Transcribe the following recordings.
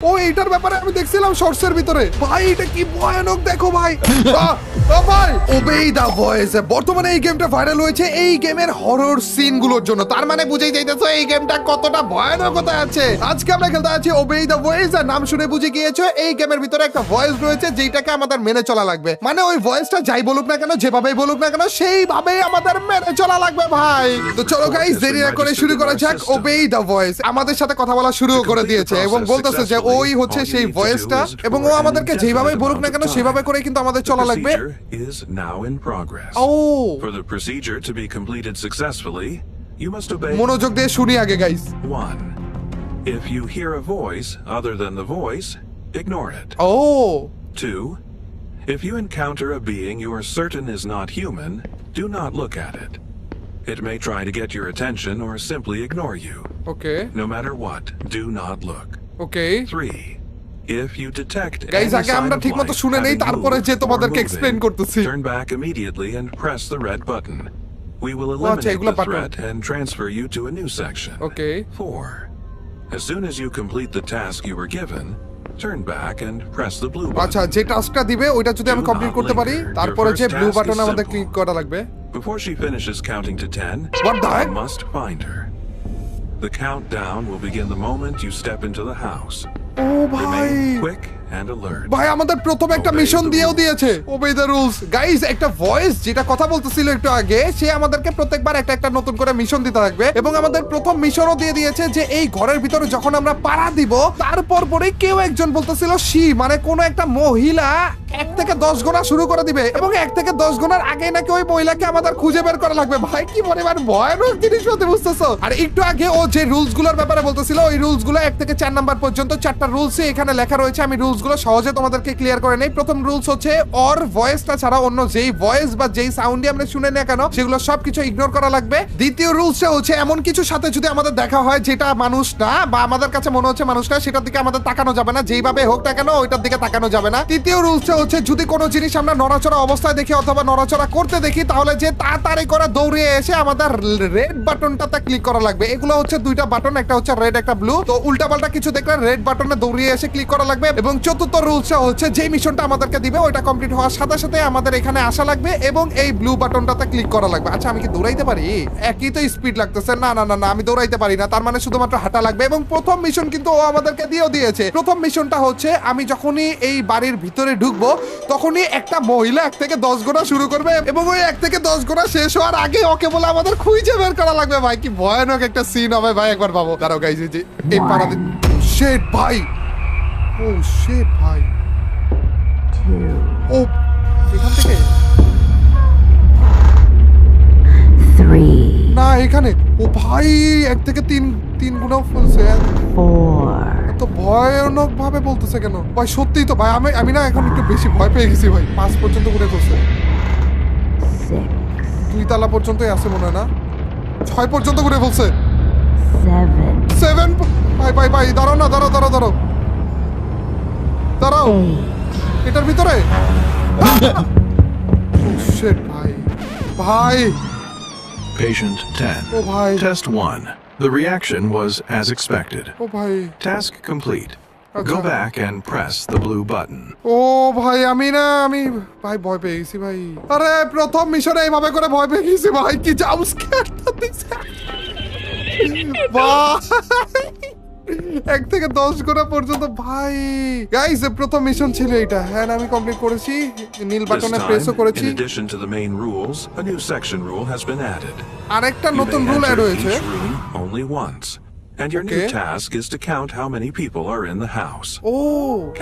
ও এইটার ব্যাপারে আমি দেখছিলাম শর্টসের ভিতরে। ভাই এটা কি ভয়ানক দেখো ভাই। ভাই ওবেই দা ভয়েস বর্তমানে এই গেমটা ভাইরাল হয়েছে এই গেমের হরর সিন গুলোর জন্য। তার মানে বুঝেই যাইতেছো এই গেমটা কতটা ভয়ানকতা আছে। আজকে আমরা খেলতে আছি ওবেই দা ভয়েস। আর নাম শুনে বুঝে গিয়েছো এই গেমের ভিতরে একটা ভয়েস রয়েছে যেটাকে আমাদের মেনে চলা লাগবে। মানে ওই ভয়েসটা যাই বলুক না কেন, যেভাবেই বলুক না কেন, সেইভাবেই আমাদের মেনে চলা লাগবে ভাই। তো চলো গাইস দেরি না করে শুরু করা যাক ওবেই দা ভয়েস। আমাদের সাথে কথা বলা শুরু করে দিয়েছে এবং বলতেছে যে ওই হচ্ছে সেই ভয়েসটা এবং ও আমাদেরকে যেভাবে বলুক না কেন সেভাবে করে কিন্তু আমাদের চলা লাগবে। Is now in progress. Oh. For the procedure to be completed successfully, you must obey. মনোযোগ দিয়ে শুনি আগে guys. 1. If you hear a voice other than the voice, ignore it. Oh. 2. If you encounter a being you are certain is not human, do not look at it. It may try to get your attention or simply ignore you. Okay. No matter what, do not look. Okay. 3. If you detect guys any আগে sign আমরা of ঠিকমতো life শুনে নেই having তারপরে moved যে or তোমাদেরকে moving, explain করতেছি। turn back immediately and press the red button. We will আচ্ছা eliminate এগুলো the button. threat and transfer you to a new section. Okay. 4. As soon as you complete the task you were given, turn back and press the blue আচ্ছা button. যে টাস্কটা দিবে ওইটা যদি আমি complete করতে পারি তারপরে যে ব্লু বাটনে আমাদের ক্লিক করা লাগবে। Before she finishes counting to 10, What the heck? you must find her. The countdown will begin the moment you step into the house. ও ভাই Remain quick and alert. ভাই আমাদের প্রথম একটা Obey মিশন the দিয়েও rules. দিয়েছে ওবে the rules. Guys একটা voice যেটা কথা বলতেছিল একটু আগে সে আমাদেরকে প্রত্যেকবার একটা একটা নতুন করে মিশন দিতে থাকবে এবং আমাদের প্রথম মিশনও দিয়ে দিয়েছে যে এই ঘরের ভিতরে যখন আমরা পাড়া দিব তারপর পরে কেউ একজন বলতেছিল সি মানে কোন একটা মহিলা 1 থেকে 10 গোনা শুরু করে দিবে এবং 1 থেকে 10 গোনার আগে নাকি ওই মহিলাকে আমাদের খুঁজে বের করা লাগবে। ভাই কি পরিমাণ ভয়ানক জিনিস হতে বুঝতেছো। আর একটু আগে ও যে রুলস গুলোর ব্যাপারে বলতেছিল ওই রুলস গুলো 1 থেকে 4 নাম্বার পর্যন্ত 4টা রুলস এখানে লেখা রয়েছে। আমি রুলস গুলো সহজে তোমাদেরকে ক্লিয়ার করে নেই। প্রথম রুলস হচ্ছে অর ভয়েসটা ছাড়া অন্য যেই ভয়েস বা যেই সাউন্ডই আমরা শুনে না কেন সেগুলো সবকিছু ইগনোর করা লাগবে। দ্বিতীয় রুলসটা হচ্ছে এমন কিছু সাথে যদি আমাদের দেখা হয় যেটা মানুষ না বা আমাদের কাছে মনে হচ্ছে মানুষ না সেটার দিকে আমাদের তাকানো যাবে না, যেইভাবে হোক না কেন ওইটার দিকে তাকানো যাবে না। তৃতীয় রুলসটা হচ্ছে যদি কোনো জিনিস আমরা নড়াচড়া অবস্থায় দেখি অথবা নড়াচড়া করতে দেখি তাহলে যে তাড়াতাড়ি করে দৌড়ে এসে আমাদের রেড বাটনটাতে ক্লিক করা লাগবে। এগুলো হচ্ছে দুইটা বাটন, একটা হচ্ছে রেড একটা ব্লু। তো উল্টাপাল্টা কিছু দেখলে রেড বাটনে দৌড়িয়ে এসে ক্লিক করা লাগবে। এবং চতুর্থ রুলসটা হচ্ছে যে মিশনটা আমাদেরকে দিবে ওইটা কমপ্লিট হওয়ার সাথে সাথে আমাদের এখানে আসা লাগবে এবং এই ব্লু বাটনটাতে ক্লিক করা লাগবে। আচ্ছা আমি কি দৌড়াইতে পারি? একই তো স্পিড লাগতেছে। না না না না আমি দৌড়াইতে পারি না, তার মানে শুধুমাত্র হাঁটা লাগবে। এবং প্রথম মিশন কিন্তু ও আমাদেরকে দিয়েও দিয়েছে। প্রথম মিশনটা হচ্ছে আমি যখনই এই বাড়ির ভিতরে ঢুকবো তখনই একটা মহিলা 1 থেকে 10 গোনা শুরু করবে এবং ওই 1 থেকে 10 গোনা শেষ হওয়ার আগে ওকে বলে আমাদের খুঁজে বের করা লাগবে। ভাই কি ভয়ানক একটা সিন হবে ভাই, একবার ভাবো। দাঁড়াও গাইস এই যে এই পাড়াতে শিট ভাই, ও শিট ভাই, ও এখান থেকে 3, না এখানে ও ভাই 1 থেকে 3 গুণাও ফুলছে। 4, এত ভয়ানক ভাবে বলতেছে কেন ভাই? সত্যিই তো ভাই আমি না এখন একটু বেশি ভয় পেয়ে গেছি ভাই। 5 পর্যন্ত ঘুরে ফেলছে, 6, 2 তালা পর্যন্তই আছে মনে হয় না, 6 পর্যন্ত ঘুরে ফেলছে, 7, 7 ভাই ভাই ভাই দাঁড়াও না, দাঁড়াও দাঁড়াও দাঁড়াও দাঁড়াও 8, এটার ভিতরে শিট ভাই ভাই Patient 10. ও ভাই Test 1. The reaction was as expected. ও ভাই Task complete. Okay. Go back and press the blue button. ও ভাই আমি ভাই ভয় পেয়ে গেছি ভাই। আরে প্রথম মিশনে এইভাবে করে ভয় পেয়ে গেছি ভাই, কি জাম্প স্ক্যার দিছে ভাই 1 থেকে 10 গোনা পর্যন্ত ভাই। গাইস প্রথম মিশন ছিল এটা। হ্যাঁ আমি কমপ্লিট করেছি, নীল This বাটনে time, প্রেসও করেছি। in addition to the main rules, a new section rule has been added. আরেকটা You নতুন may রুল অ্যাড enter হয়েছে। each room only once. And your Okay. new task is to count how many people are in the house. ও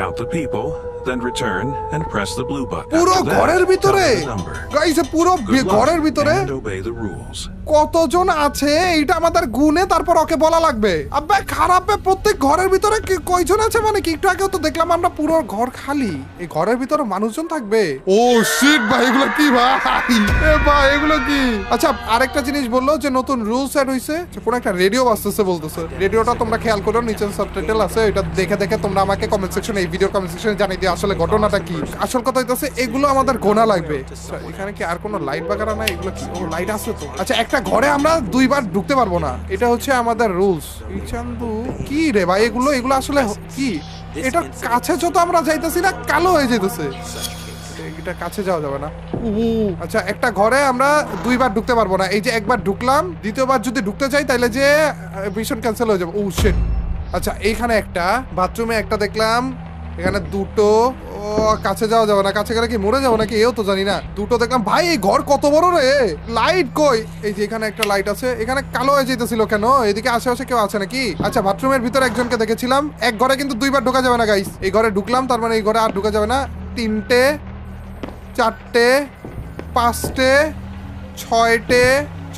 Count the people, then return and press the blue button. পুরো After that, ঘরের ভিতরে tell me the number. Guys পুরো Good luck ঘরের ভিতরে and obey the rules. কতজন আছে এটা আমাদের গুনে তারপর ওকে বলা লাগবে। আবে খারাপ বে, প্রত্যেক ঘরের ভিতরে কয়জন আছে মানে কি? একটু আগেও তো দেখলাম আমরা পুরো ঘর খালি, এই ঘরের ভিতরে মানুষজন থাকবে। ও শিট ভাই এগুলো কি ভাই? এ ভাই এগুলো কি? আচ্ছা আরেকটা জিনিস বললো যে নতুন রুলস এড হইছে, কোন একটা রেডিও বাজতেছে বলতেছে। রেডিওটা তোমরা খেয়াল করো, নিচে সাবটাইটেল আছে, এটা দেখে দেখে তোমরা আমাকে কমেন্ট সেকশনে এই ভিডিওর কমেন্ট সেকশনে জানিয়ে দিও আসলে ঘটনাটা কি। আসল কথা হইতাছে এগুলো আমাদের গোনা লাগবে। আচ্ছা, এখানে কি আর কোনো লাইট বাগারা নাই? এগুলো কি? ও লাইট আছে তো। আচ্ছা একটা একটা ঘরে আমরা দুইবার ঢুকতে পারবো না, এটা হচ্ছে আমাদের রুলস। চান্দু কি রে ভাই, এগুলো আসলে কি? এটা কাছে যত আমরা যাইতেছি না কালো হয়ে যেতেছে, এটা কাছে যাওয়া যাবে না। আচ্ছা একটা ঘরে আমরা দুইবার ঢুকতে পারবো না, এই যে একবার ঢুকলাম, দ্বিতীয়বার যদি ঢুকতে চাই তাহলে যে মিশন ক্যান্সেল হয়ে যাবে। ও শিট। আচ্ছা এইখানে একটা, বাথরুমে একটা দেখলাম, এখানে দুটো। ও কাছে যাওয়া যাবে না, কাছে গেলে কি মরে যাবো নাকি এও তো জানি না। দুটো দেখলাম। ভাই এই ঘর কত বড় রে, লাইট কই? এই যে এখানে একটা লাইট আছে, এখানে কালো হয়ে যেতেছিল কেন? এদিকে আশেপাশে কেউ আছে নাকি? আচ্ছা বাথরুমের ভিতরে একজনকে দেখেছিলাম। এক ঘরে কিন্তু দুইবার ঢোকা যাবে না গাইস। এই ঘরে ঢুকলাম, তার মানে এই ঘরে আর ঢোকা যাবে না। 3টে 4টে 5টে 6টে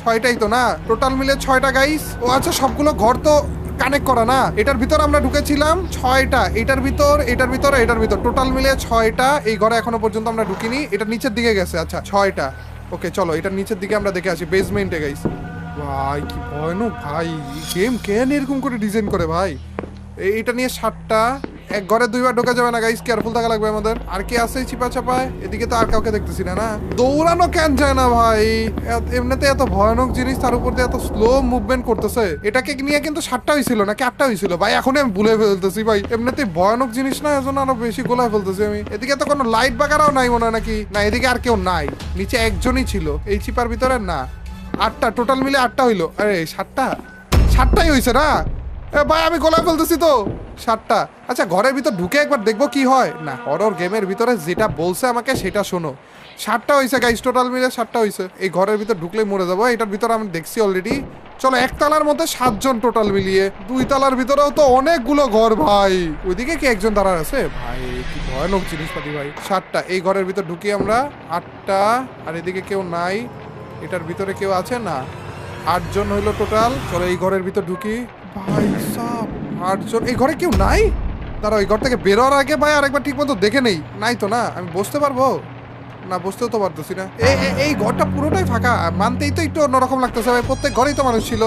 6টাই তো না, টোটাল মিলে 6টা গাইস। ও আচ্ছা সবগুলো ঘর তো কানেক্ট করা না। এটার ভিতর আমরা ঢুকেছিলাম 6টা, এটার ভিতর এটার ভিতর এটার ভিতর টোটাল মিলে 6টা। এই ঘরে এখনো পর্যন্ত আমরা ঢুকিনি, এটা নিচের দিকে গেছে। আচ্ছা 6টা, ওকে চলো এটার নিচের দিকে আমরা দেখে আসি, বেসমেন্টে গাইস। ভাই কি ভয়ানক ভাই, গেম কেন এরকম করে ডিজাইন করে ভাই? এইটা নিয়ে 7টা। এক ঘরে দুইবার ঢোকা যাবে না গাইস, কেয়ারফুল থাকা লাগবে আমাদের। আর কি আছে চিপা চাপায়? এদিকে তো আর কাউকে দেখতেছি না। না দৌড়ানো কেন যায় না ভাই? এমনিতে এত ভয়ানক জিনিস, তার উপর দিয়ে এত স্লো মুভমেন্ট করতেছে। এটাকে নিয়ে কিন্তু 7টা হয়েছিল নাকি 8টা হয়েছিল ভাই, এখন আমি ভুলে ফেলতেছি ভাই। এমনিতে ভয়ানক জিনিস না, এজন্য আরো বেশি গোলায় ফেলতেছি আমি। এদিকে তো কোনো লাইট বাগারাও নাই মনে হয় নাকি? না এদিকে আর কেউ নাই, নিচে একজনই ছিল এই চিপার ভিতরে। না 8টা টোটাল মিলে 8টা হইলো। আরে 7টাই হয়েছে না ভাই, আমি গোলায় ফেলতেছি তো। 7টা। আচ্ছা ঘরের ভিতর ঢুকে একবার দেখবো কি হয়। না হরর গেমের ভিতরে যেটা বলছে আমাকে সেটা শোনো। 7টা হয়েছে গাইস, টোটাল মিলে 7টা হয়েছে। এই ঘরের ভিতর ঢুকলেই মরে যাবো। এটার ভিতরে আমি দেখছি অলরেডি। চলো একতলার মধ্যে 7 জন টোটাল মিলিয়ে, 2 তলার ভিতরেও তো অনেকগুলো ঘর ভাই। ওইদিকে কি একজন দাঁড়ার আছে ভাই? কি ভয়ানক জিনিসপাতি ভাই। 7টা। এই ঘরের ভিতর ঢুকি আমরা। 8টা। আর এদিকে কেউ নাই। এটার ভিতরে কেউ আছে না? 8 জন হইলো টোটাল। চলো এই ঘরের ভিতর ঢুকি। ভাই সাব 8 জন। এই ঘরে কেউ নাই? দাঁড়াও এই ঘর থেকে বেরোর আগে ভাই আরেকবার ঠিক মতো দেখে নেই। নাই তো না? আমি বসতে পারবো না? বসতেও তো পারতেছি না। এই ঘরটা পুরোটাই ফাঁকা, মানতেই তো একটু অন্যরকম লাগতেছে ভাই। প্রত্যেক ঘরেই তো মানুষ ছিল,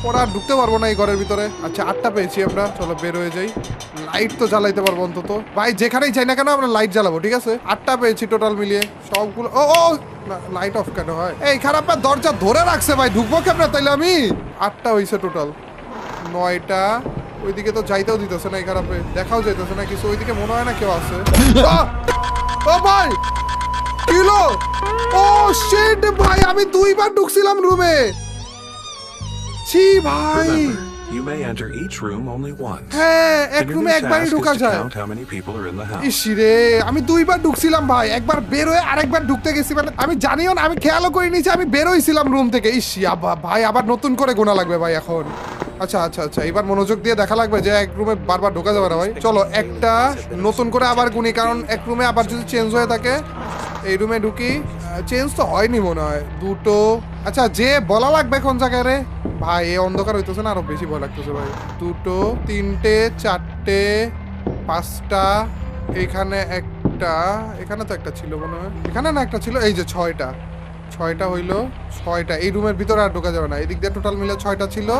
ওরা আর ঢুকতে পারবো না এই ঘরের ভিতরে। আচ্ছা 8টা পেয়েছি আমরা, চলো বের হয়ে যাই। লাইট তো জ্বালাইতে পারবো অন্তত ভাই, যেখানেই যাই না কেন আমরা লাইট জ্বালাবো, ঠিক আছে? 8টা পেয়েছি টোটাল মিলিয়ে সবগুলো। ও লাইট অফ কেন হয়? এই খারাপ দরজা ধরে রাখছে ভাই, ঢুকবো কেমন তাইলে আমি? 8টা হয়েছে টোটাল। 9টা। ওইদিকে তো যাইতেও দিতেছে না, এই খারাপে দেখাও যাইতেছে না কিছু। ওইদিকে মনে হয় না কেউ আছে। ও ভাই কিলো, ও শিট ভাই, আমি 2বার ঢুকছিলাম রুমে। ছি ভাই। Remember, you may enter each room only once. হ্যাঁ এক And your রুমে new একবারই task ঢোকা is to যায়। count how many people are in the house. ইস রে, আমি 2বার ঢুকছিলাম ভাই, একবার বের হয়ে আরেকবার ঢুকতে গেছি। মানে আমি জানিও না, আমি খেয়ালও করিনি যে আমি বের হইছিলাম রুম থেকে। ইস ভাই আবার নতুন করে গোনা লাগবে ভাই এখন। আচ্ছা আচ্ছা আচ্ছা, এবার মনোযোগ দিয়ে দেখা লাগবে যে এক রুমে বারবার ঢোকা যাবে না ভাই। চলো একটা নতুন করে আবার গুনি, কারণ এক রুমে আবার যদি চেঞ্জ হয়ে থাকে। এই রুমে ঢুকি, চেঞ্জ তো হয়নি মনে হয়। 2টো। আচ্ছা যে বলা লাগবে কোন জায়গায় রে ভাই, এই অন্ধকার হইতেছে না, আরো বেশি ভয় লাগতেছে ভাই। 2টো 3টে 4টে 5টা। এইখানে একটা, এখানে তো একটা ছিল মনে হয়, এখানে না একটা ছিল। এই যে 6টা হইলো। 6টা। এই রুমের ভিতরে আর ঢোকা যাবে না। এদিক দিয়ে টোটাল মিলে 6টা ছিল।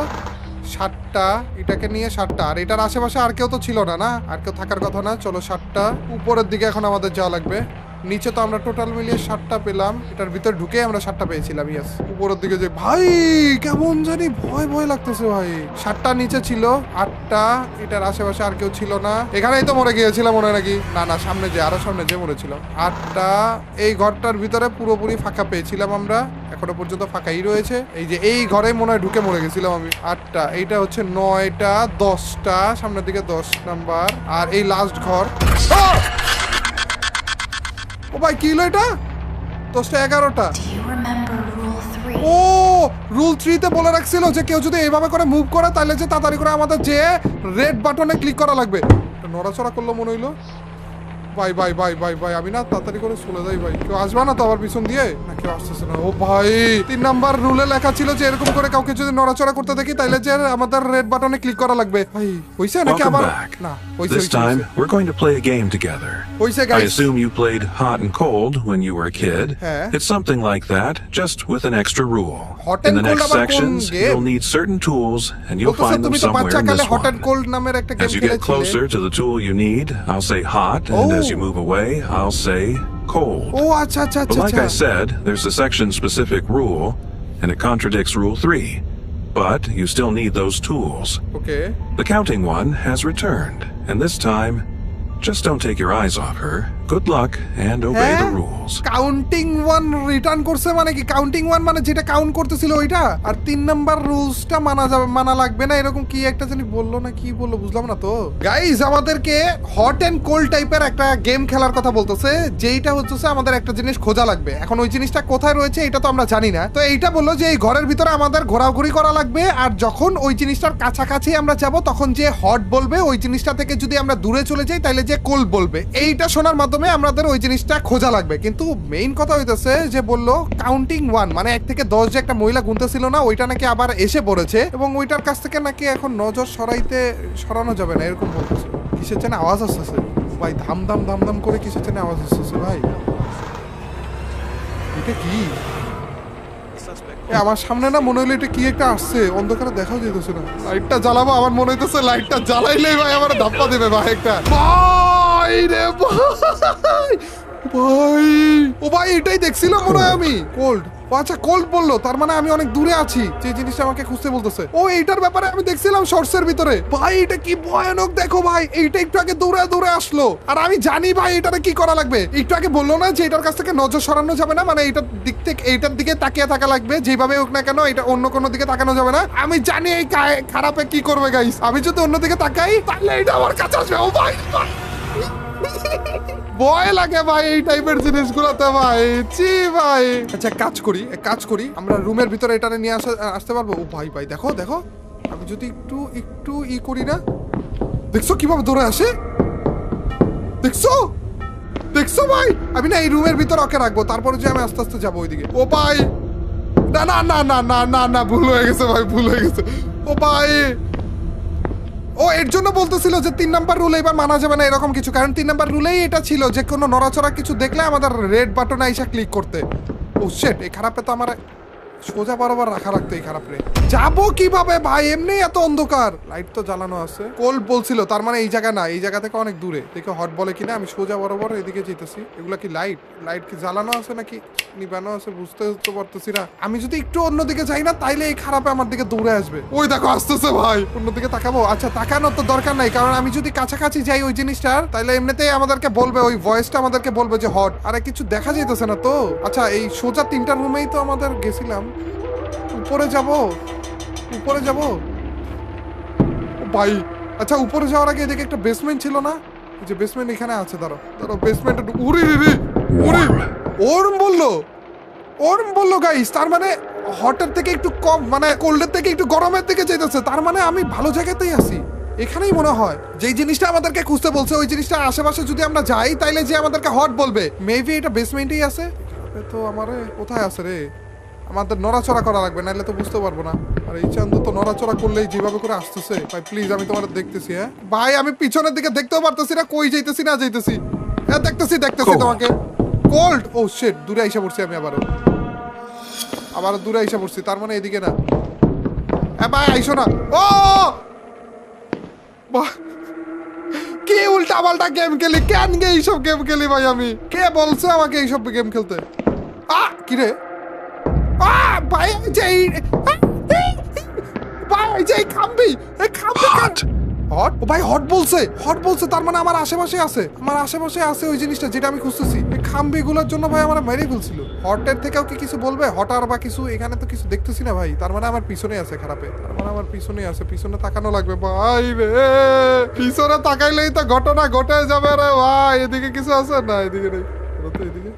7টা। এটাকে নিয়ে 7টা। আর এটার আশেপাশে আর কেউ তো ছিল না, না আর কেউ থাকার কথা না। চলো 7টা। উপরের দিকে এখন আমাদের যাওয়া লাগবে। নিচে তো আমরা টোটাল মিলিয়ে 7টা পেলাম। এটার ভিতর ঢুকে আমরা 7টা পেয়েছিলাম। ইয়াস উপরের দিকে যে ভাই কেমন জানি ভয় ভয় লাগতেছে ভাই। 7টা নিচে ছিল। 8টা। এটার আশেপাশে আর কেউ ছিল না। এখানেই তো মরে গিয়েছিলাম মনে হয় নাকি? না না সামনে যে, আরো সামনে যে মরেছিলাম। 8টা। এই ঘরটার ভিতরে পুরোপুরি ফাঁকা পেয়েছিলাম আমরা, এখনো পর্যন্ত ফাঁকাই রয়েছে। এই যে এই ঘরে মনে হয় ঢুকে মরে গেছিলাম আমি। 8টা। এইটা হচ্ছে 9টা 10টা, সামনের দিকে 10 নাম্বার। আর এই লাস্ট ঘর। ও ভাই কি হলো এটা? 10টা 11টা। ও রুল 3-তে বলে রাখছিল যে কেউ যদি এইভাবে করে মুভ করে তাহলে যে তাড়াতাড়ি করে আমাদের যে রেড বাটনে ক্লিক করা লাগবে। নড়াচড়া করলো মনে হইলো। ভাই ভাই ভাই ভাই ভাই আমি না তাড়াতাড়ি করে চলে যাই ভাই। কেউ আসবে না তো আবার পিছন দিয়ে? না কেউ আসতেছে না। ও ভাই 3 নাম্বার রুলে লেখা ছিল যে এরকম করে কাউকে যদি নড়াচড়া করতে দেখি তাহলে যে আমাদের রেড বাটনে ক্লিক করা লাগবে। ভাই হইছে নাকি Welcome আবার? back. না This time, we're going to play a game together. হইছে I guys. assume you played Hot and Cold when you were a kid. হ্যাঁ। It's something like that, just with an extra rule. Hot In and the Cold next আবার কোন sections, game? you'll need certain tools, and you'll বলতেছো find them তুমি তো somewhere in বাচ্চাকালে this hot and one. Cold নামের একটা game As you get খেলেছিলে। closer to the tool you need, I'll say hot, and as you Oh. move away, I'll say cold. ও আচ্ছা আচ্ছা But আচ্ছা like I আচ্ছা। said, there's a section-specific rule. and it contradicts Rule 3. But you still need those tools. Okay The counting one has returned, and this time, just don't take your eyes off her. Good luck and obey the rules. Counting one return করছে মানে কি? Counting one মানে যেটা count করতেছিল ওইটা, আর 3 number রুলসটা মানা লাগবে না, এরকম কি একটা জানি বললো না, কি বললো বুঝলাম না তো। গাইজ আমাদেরকে হট এন্ড কোল্ড টাইপের একটা গেম খেলার কথা বলতেছে, যেইটা হচ্ছে আমাদের একটা জিনিস খোঁজা লাগবে। এখন ওই জিনিসটা কোথায় রয়েছে এটা তো আমরা জানি না, তো এইটা বললো যে এই ঘরের ভিতরে আমাদের ঘোরাঘুরি করা লাগবে, আর যখন ওই জিনিসটার কাছাকাছি আমরা যাব তখন যে হট বলবে, ওই জিনিসটা থেকে যদি আমরা দূরে চলে যাই তাহলে যে কোল্ড বলবে। এইটা শোনার মাধ্যমে আমাদের ওই জিনিসটা খোঁজা লাগবে। কিন্তু মেইন কথা হইতেছে যে বললো কাউন্টিং 1 মানে 1 থেকে 10 যে একটা মহিলা গুনতেছিল না, ওইটা নাকি আবার এসে পড়েছে এবং ওইটার কাছ থেকে নাকি এখন নজর সরানো যাবে না, এরকম বলতেছে। কিসের যেন আওয়াজ আসতেছে ভাই, ধাম ধাম করে কিসের যেন আওয়াজ আসতেছে ভাই। এটা কি? আমার সামনে না মনে হলো এটা কি একটা আসছে, অন্ধকারে দেখাও যেতেছে না। লাইটটা জ্বালাবো, আমার মনে হইতেছে লাইটটা জ্বালাইলেই ভাই আমার ধাপ্পা দেবে ভাই একটা। ভাই রে ভাই, ও ভাই এটাই দেখছিলাম মনে হয় আমি। কোল্ড, ও আচ্ছা কোল্ড বললো, তার মানে আমি অনেক দূরে আছি, যে জিনিসটা আমাকে খুঁজতে বলতেছে। ও এইটার ব্যাপারে আমি দেখছিলাম শর্টসের ভিতরে। ভাই এটা কি ভয়ানক দেখো ভাই, এইটা একটু আগে দৌড়ে আসলো, আর আমি জানি ভাই এটারে কি করা লাগবে। একটু আগে বললো না যে এটার কাছ থেকে নজর সরানো যাবে না, মানে এইটার দিক থেকে এইটার দিকে তাকিয়ে থাকা লাগবে, যেভাবে হোক না কেন এটা অন্য কোনো দিকে তাকানো যাবে না। আমি জানি এই খারাপে কি করবে গাইস, আমি যদি অন্যদিকে তাকাই তাহলে এটা আমার কাছে আসবে। ও ভাই ভয় লাগে ভাই এই টাইপের জিনিসগুলোতে ভাই, জি ভাই। আচ্ছা কাজ করি আমরা রুমের ভিতরে এটারে নিয়ে আসতে পারবো। ও ভাই দেখো আমি যদি একটু ই করি না, দেখছো কিভাবে দৌড়ে আসে, দেখছো ভাই। আমি না এই রুমের ভিতরে ওকে রাখবো, তারপরে যে আমি আস্তে আস্তে যাবো ওইদিকে। ও ভাই না ভুল হয়ে গেছে ভাই, ও ভাই ও এর জন্য বলতেছিল যে 3 নাম্বার রুল এবার মানা যাবে না এরকম কিছু, কারণ 3 নাম্বার রুলেই এটা ছিল যে কোনো নড়াচড়া কিছু দেখলে আমাদের রেড বাটনে আইসা ক্লিক করতে। ও শিট, এই খারাপে তো আমার সোজা বরাবর রাখা লাগতো। এই খারাপ রে যাবো কিভাবে ভাই, এমনি এত অন্ধকার। লাইট তো জ্বালানো আছে, কোল্ড বলছিল, তার মানে এই জায়গা না, এই জায়গা থেকে অনেক দূরে। দেখে হট বলে কিনা, আমি সোজা বরাবর এদিকে যেতেছি। এগুলা কি লাইট কি জ্বালানো আছে নাকি নিবানো আছে বুঝতে পারতেছি না। আমি যদি একটু অন্যদিকে যাই না তাইলে এই খারাপে আমার দিকে দৌড়ে আসবে। ওই দেখো আসতেছে ভাই, অন্যদিকে তাকাবো। আচ্ছা তাকানোর তো দরকার নাই, কারণ আমি যদি কাছাকাছি যাই ওই জিনিসটার, তাইলে এমনিতেই আমাদেরকে বলবে, ওই ভয়েসটা আমাদেরকে বলবে যে হট। আরে কিছু দেখা যাইতেছে না তো। আচ্ছা এই সোজা 3টা রুমেই তো আমাদের গেছিলাম, উপরে যাব ভাই। আচ্ছা উপরে যাওয়ার আগে এদিকে একটা বেসমেন্ট ছিল না, যে বেসমেন্ট এখানে আছে। ধরো বেসমেন্ট উড়ি ওরম বললো গাইস, তার মানে হটের থেকে একটু কম, মানে কোল্ডের থেকে একটু গরমের দিকে যেতেছে, তার মানে আমি ভালো জায়গাতেই আছি। এখানেই মনে হয় যেই জিনিসটা আমাদেরকে খুঁজতে বলছে, ওই জিনিসটা আশেপাশে যদি আমরা যাই তাইলে যে আমাদেরকে হট বলবে। মেবি এটা বেসমেন্টেই আছে। তো আমার কোথায় আছে রে, আমাদের নড়াচড়া করা লাগবে, নাহলে তো বুঝতে পারবো না। আর এই চান্দু তো নড়াচড়া করলেই যেভাবে করে আসতেছে ভাই। প্লিজ আমি তোমার দেখতেছি। হ্যাঁ ভাই আমি পিছনের দিকে দেখতেও পারতেছি না, কই যাইতেছি না যাইতেছি। হ্যাঁ দেখতেছি তোমাকে। কোল্ড, ও শিট, দূরে আইসা পড়ছি আমি, আবারও দূরে আইসা পড়ছি, তার মানে এদিকে না। হ্যাঁ ভাই আইসো না। ও কি উল্টা পাল্টা গেম খেলি, কেন গে এইসব গেম খেলি ভাই আমি? কে বলছে আমাকে এইসব গেম খেলতে? কি রে ভাই, হট বলছে, তার মানে আমার আশেপাশে আছে ওই জিনিসটা যেটা আমি খুঁজতেছি। এই খাম্বিগুলোর জন্য ভাই আমার মেরে ফেলছিল। হটের থেকেও কি কিছু বলবে, হটার বা কিছু? এখানে তো কিছু দেখতেছি না ভাই, তার মানে আমার পিছনে আছে খারাপে, তার মানে আমার পিছনে আছে। পিছনে তাকানো লাগবে ভাই রে, পিছনে তাকাইলেই তো ঘটনা ঘটে যাবে রে ভাই। এদিকে কিছু আছে না, এদিকে নেই, এদিকে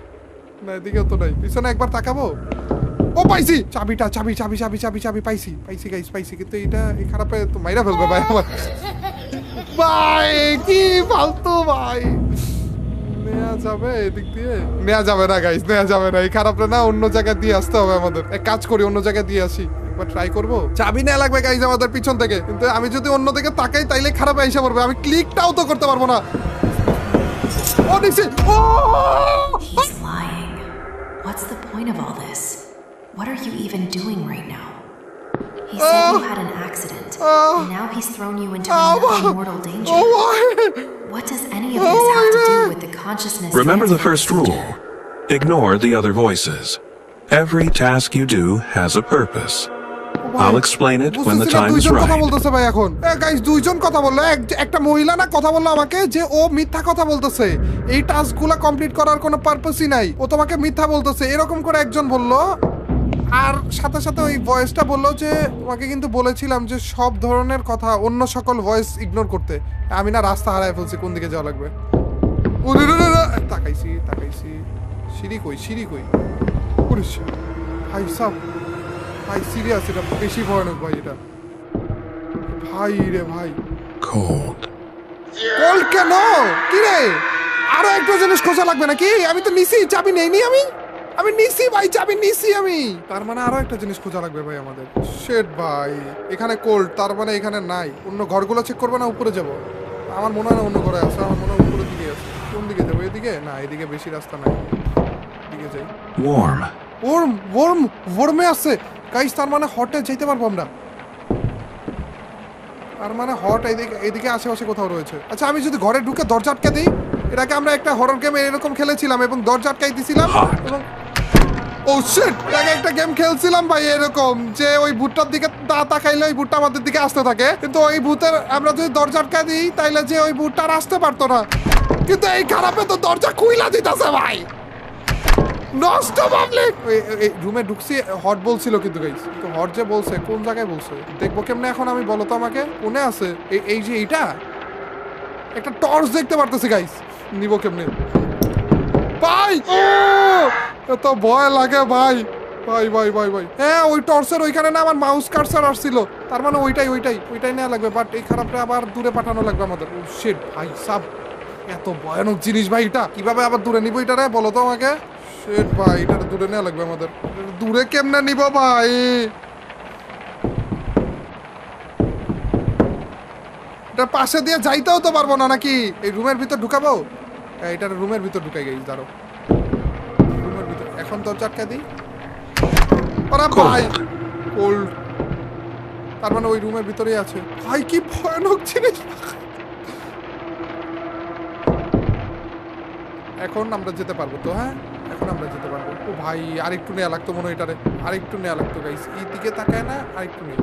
না, এদিকেও তো নাই। পিছনে একবার তাকাবো। ও পাইছি চাবিটা, চাবি পাইছি গাইস, কিন্তু এটা এই খারাপে তো মাইরা ফেলবে ভাই আমার। ভাই কি ফালতু ভাই, নেওয়া যাবে এদিক দিয়ে? নেওয়া যাবে না গাইস, নেওয়া যাবে না। এই খারাপে না অন্য জায়গায় দিয়ে আসতে হবে আমাদের। এক কাজ করি, অন্য জায়গায় দিয়ে আসি, একবার ট্রাই করবো। চাবি নেওয়া লাগবে গাইস আমাদের পিছন থেকে, কিন্তু আমি যদি অন্য দিকে তাকাই তাইলে খারাপে এসে পড়বে। আমি ক্লিকটাও তো করতে পারবো না। ও নিচে, ও He's lying. What's the point of all this? What are you even doing right now? He said you had an accident, and now he's thrown you into another mortal danger. What does any of this have to do with the consciousness? Remember the first rule. Ignore the other voices. Every task you do has a purpose. I'll explain it when the বুঝতেছিলাম time is দুইজন কথা right. বলতেছে ভাই এখন guys দুইজন কথা বললো একটা মহিলা না কথা বললো আমাকে যে ও মিথ্যা কথা বলতেছে এই টাস্কগুলো কমপ্লিট করার কোনো পারপাসই নাই ও তোমাকে মিথ্যা বলতেছে এরকম করে একজন বললো আর সাথে সাথে ওই ভয়েসটা বললো যে তোমাকে কিন্তু বলেছিলাম যে সব ধরনের কথা অন্য সকল ভয়েস ইগনোর করতে আমি না রাস্তা হারায় ফেলছি কোন দিকে যাওয়া লাগবে তাকাইছি সিঁড়ি কই পুলিশ ভাই সাব ভাই সিরিয়াস এটা বেশি ভয়ানক ভাই এটা ভাই রে ভাই Cold. কোল্ড কেন কি রে আরো একটা জিনিস খোঁজা লাগবে নাকি আমি তো নিছি চাবি নেইনি আমি নিছি ভাই চাবি নিছি আমি তার মানে আরো একটা জিনিস খোঁজা লাগবে ভাই আমাদের শেট ভাই এখানে কোল্ড তার মানে এখানে নাই অন্য ঘরগুলো চেক করবে না উপরে যাব আমার মনে হয় না অন্য ঘরে আছে আমার মনে হয় উপরের দিকে আছে কোন দিকে যাবো এদিকে না এদিকে বেশি রাস্তা নাই এদিকে যাই Warm. ওর্মে আছে গাইস তার মানে হটে যেতে পারবো আমরা তার মানে হট এদিকে আশেপাশে কোথাও রয়েছে আচ্ছা আমি যদি ঘরে ঢুকে দরজা আটকে দিই এর আগে আমরা একটা হরর গেমে এরকম খেলেছিলাম এবং দরজা আটকাই দিছিলাম এবং ও শিট আগে একটা গেম খেলছিলাম ভাই এরকম যে ওই ভূতটার দিকে তাকাইলে ওই ভূতটা আমাদের দিকে আসতে থাকে কিন্তু ওই ভূতের আমরা যদি দরজা আটকা দিই তাইলে যে ওই ভূতটা আর আসতে পারতো না কিন্তু এই খারাপে তো দরজা খুইলা দিতেছে ভাই নষ্ট পাবলিক এই রুমে ঢুকছি হট বলছিল কিন্তু গাইস তো হট যে বলছে কোন জায়গায় বলছে দেখবো কেমনে এখন আমি বলো তো আমাকে কোনে আছে এই যে এইটা একটা টর্চ দেখতে পারতেছি গাইস নিব কেমনে ভাই এত ভয় লাগে ভাই হ্যাঁ ওই টর্চের ওইখানে না আমার মাউস কার্সার আসছিল তার মানে ওইটাই নেওয়া লাগবে বাট এই খারাপটা আবার দূরে পাঠানো লাগবে আমাদের ও শিট ভাই সাব এত ভয়ানক জিনিস ভাই এটা কিভাবে আবার দূরে নিব এটা রে বলো তো আমাকে শিট ভাই এটা দূরে নেওয়া লাগবে আমাদের দূরে কেমনে নিব ভাই এটা পাশে দিয়ে যাইতেও তো পারবো না নাকি এই রুমের ভিতর ঢুকাবো এটা রুমের ভিতর ঢুকাই গেছি দাঁড়ো রুমের ভিতর এখন দরজা আটকা দিই ওরা ভাই কোল্ড তার মানে ওই রুমের ভিতরেই আছে ভাই কি ভয়ানক জিনিস এখন আমরা যেতে পারবো তো হ্যাঁ এখন আমরা যেতে পারবো ও ভাই আরেকটু নেওয়া লাগতো মনে হয় এটারে আরেকটু নেওয়া লাগতো গাইস এই দিকে তাকায় না আরেকটু নেই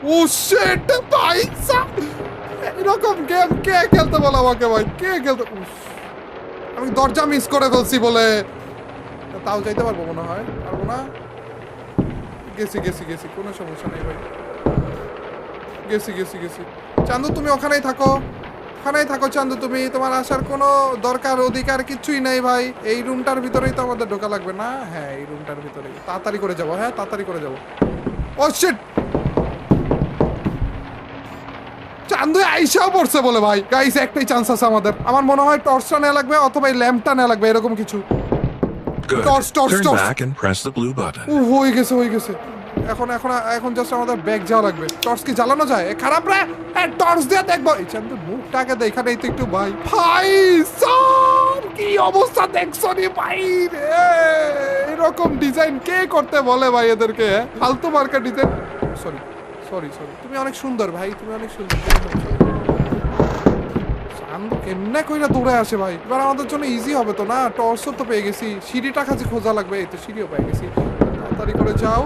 ও শিট ভাই এরকম গেম কে খেলতে বলো আমাকে ভাই কে খেলতে আমি দরজা মিস করে ফেলছি বলে তাও যাইতে পারবো মনে হয় পারবো না গেছি কোনো সমস্যা নেই ভাই গেছি চান্দু তুমি ওখানেই থাকো চান্দু তুমি তোমার আসার কোনো দরকার অধিকার কিছুই নাই ভাই এই রুমটার ভিতরেই তো আমাদের ঢোকা লাগবে না হ্যাঁ এই রুমটার ভিতরেই তাড়াতাড়ি করে যাবো ও শিট চান্দু আইসাও পড়ছে বলে ভাই গাইস একটাই চান্স আছে আমাদের আমার মনে হয় টর্চটা নেওয়া লাগবে অথবা এই ল্যাম্পটা নেওয়া লাগবে এরকম কিছু Good. Torch. Turn back and press the blue button. হয়ে গেছে এখন জাস্ট আমাদের ব্যাগ যাওয়া লাগবে টর্চ কি জ্বালানো যায় খারাপ রে টর্চ দিয়ে দেখবো এই চান্দু মুখটাকে দেখানেই তো একটু ভাই সব কি অবস্থা দেখছো নি ভাই রে এরকম ডিজাইন কে করতে বলে ভাই এদেরকে ফালতু মার্কা ডিজাইন সরি তুমি অনেক সুন্দর ভাই চান্দু কেমনে কইরা দৌড়ে আসে ভাই এবার আমাদের জন্য ইজি হবে তো না টর্চও তো পেয়ে গেছি সিঁড়িটা কাছে খোঁজা লাগবে এই তো সিঁড়িও পেয়ে গেছি তাড়াতাড়ি করে যাও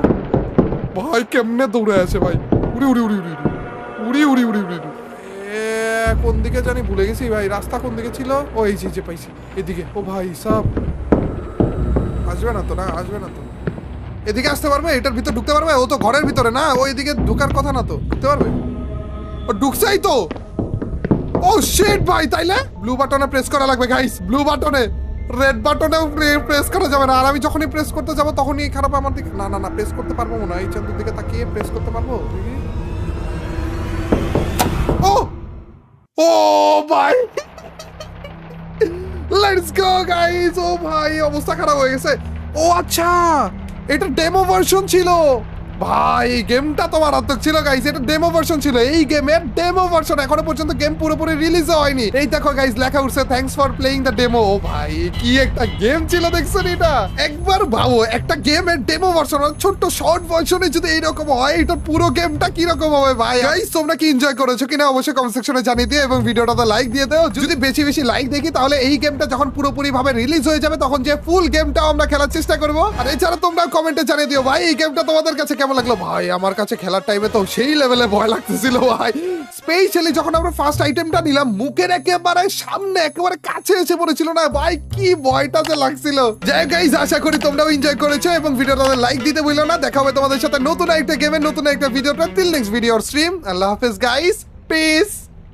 ভাই কেমনে দৌড়ে আসে ভাই উড়ি কোন দিকে জানি ভুলে গেছি ভাই রাস্তা কোন দিকে ছিল ও এই যে পাইছি এদিকে ও ভাই সাব আসবে না তো এদিকে আসতে পারবে এটার ভিতর ঢুকতে পারবে ও তো ঘরের ভিতরে না ও এদিকে ঢোকার কথা না তো ঢুকতে পারবে ও ঢুকছেই তো ও শিট ভাই তাইলে ব্লু বাটনে প্রেস করা লাগবে গাইস ব্লু বাটনে রেড বাটনেও প্রেস করা যাবে না আর আমি যখনই প্রেস করতে যাব তখনই খারাপ আমার দিকে না প্রেস করতে পারবো না এই চান্দুর দিকে তাকিয়ে প্রেস করতে পারবো ও ভাই লেটস গো গাইস ও ভাই অবস্থা খারাপ হয়ে গেছে ও আচ্ছা এটা ডেমো ভার্সন ছিল ভাই এই গেমটা তো মারাত্মক ছিল গাইস, এটা ডেমো ভার্সন ছিল, এই গেমের ডেমো ভার্সন, এখনো পর্যন্ত গেম পুরোপুরি রিলিজ হয়নি। এই দেখো গাইস লেখা উঠছে thanks for playing the demo. ও ভাই কি একটা গেম ছিল দেখছেন এটা, একবার ভাবো একটা গেমের ডেমো ভার্সন ছোট্ট শর্ট ভার্সনে যদি এইরকম হয়, এটা পুরো গেমটা কি রকম হবে ভাই। গাইস তোমরা কি এনজয় করেছো কিনা অবশ্যই কমেন্ট সেকশনে জানিয়ে দিও এবং ভিডিওটাতে লাইক দিয়ে দাও। যদি বেশি বেশি লাইক দেখি তাহলে এই গেমটা যখন পুরোপুরি ভাবে রিলিজ হয়ে যাবে তখন যে ফুল গেমটাও আমরা খেলার চেষ্টা করব। আর এছাড়া তোমরা কমেন্টে জানিয়ে দিও ভাই এই গেমটা তোমাদের কাছে কেমন লাগলো। ভাই আমার কাছে খেলার টাইমে তো সেই লেভেলে ভয় লাগতেছিল ভাই, স্পেশালি যখন আমরা ফার্স্ট আইটেমটা নিলাম মুখের একেবারে সামনে একেবারে কাছে এসে পড়েছিল না ভাই, কি ভয়টা যে লাগছিল। যাই গাইস আশা করি তোমরাও এনজয় করেছো এবং ভিডিওটাতে লাইক দিতে ভুলো না। দেখা হবে তোমাদের সাথে নতুন একটা গেমের নতুন একটা ভিডিওটা। টিল নেক্সট ভিডিও স্ট্রিম, আল্লাহ হাফেজ গাইস, পিস।